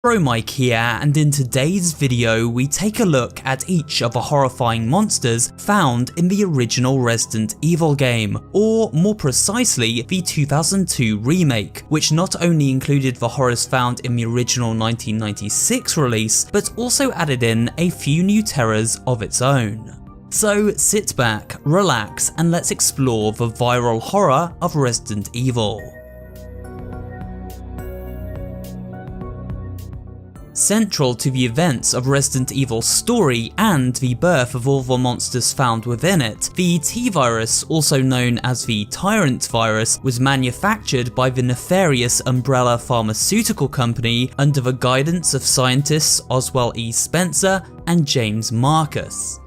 Mike here, and in today's video we take a look at each of the horrifying monsters found in the original Resident Evil game, or more precisely the 2002 remake, which not only included the horrors found in the original 1996 release, but also added in a few new terrors of its own. So sit back, relax, and let's explore the viral horror of Resident Evil. Central to the events of Resident Evil's story and the birth of all the monsters found within it, the T-Virus, also known as the Tyrant Virus, was manufactured by the nefarious Umbrella Pharmaceutical Company under the guidance of scientists Oswell E. Spencer and James Marcus.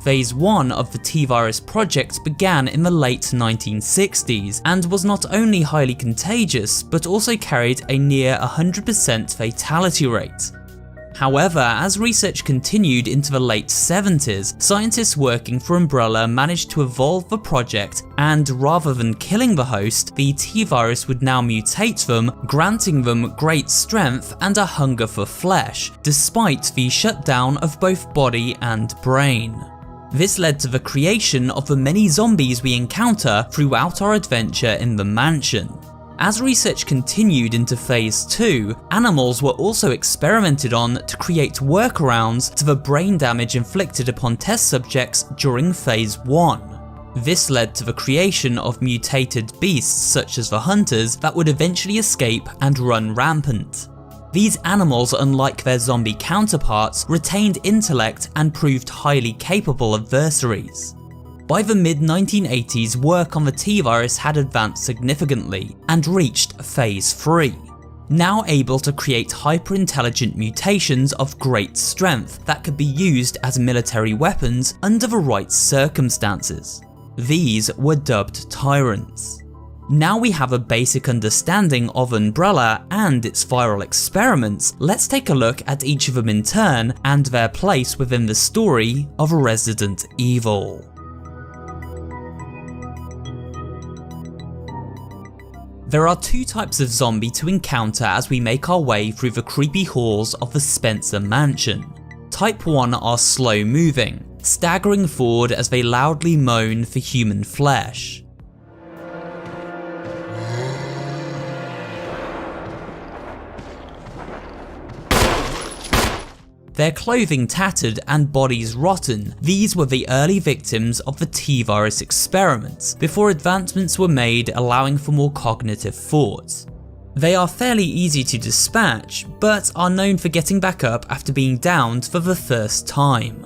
Phase 1 of the T-Virus project began in the late 1960s and was not only highly contagious, but also carried a near 100% fatality rate. However, as research continued into the late 70s, scientists working for Umbrella managed to evolve the project, and rather than killing the host, the T-Virus would now mutate them, granting them great strength and a hunger for flesh, despite the shutdown of both body and brain. This led to the creation of the many zombies we encounter throughout our adventure in the mansion. As research continued into Phase 2, animals were also experimented on to create workarounds to the brain damage inflicted upon test subjects during Phase 1. This led to the creation of mutated beasts such as the Hunters that would eventually escape and run rampant. These animals, unlike their zombie counterparts, retained intellect and proved highly capable adversaries. By the mid-1980s, work on the T-Virus had advanced significantly and reached Phase 3, now able to create hyper-intelligent mutations of great strength that could be used as military weapons under the right circumstances. These were dubbed Tyrants. Now we have a basic understanding of Umbrella and its viral experiments, let's take a look at each of them in turn and their place within the story of Resident Evil. There are two types of zombie to encounter as we make our way through the creepy halls of the Spencer Mansion. Type 1 are slow moving, staggering forward as they loudly moan for human flesh. Their clothing tattered and bodies rotten, these were the early victims of the T-Virus experiments, before advancements were made allowing for more cognitive thought. They are fairly easy to dispatch, but are known for getting back up after being downed for the first time.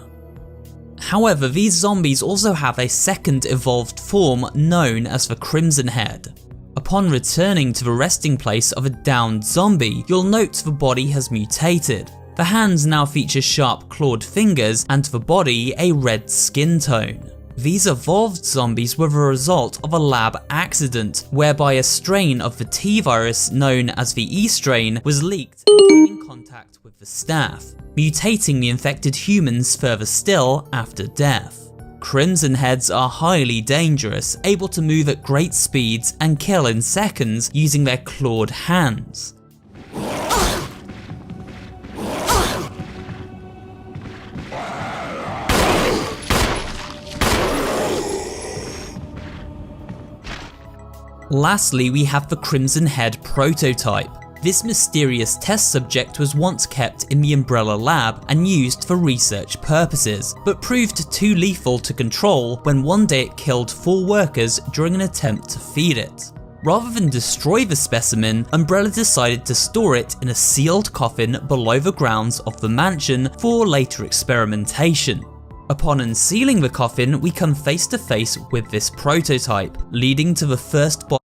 However, these zombies also have a second evolved form known as the Crimson Head. Upon returning to the resting place of a downed zombie, you'll note the body has mutated. The hands now feature sharp clawed fingers and the body a red skin tone. These evolved zombies were the result of a lab accident whereby a strain of the T-Virus known as the E strain was leaked and came in contact with the staff, mutating the infected humans further still after death. Crimson Heads are highly dangerous, able to move at great speeds and kill in seconds using their clawed hands. Lastly, we have the Crimson Head prototype. This mysterious test subject was once kept in the Umbrella lab and used for research purposes, but proved too lethal to control when one day it killed 4 workers during an attempt to feed it. Rather than destroy the specimen, Umbrella decided to store it in a sealed coffin below the grounds of the mansion for later experimentation. Upon unsealing the coffin, we come face to face with this prototype, leading to the first body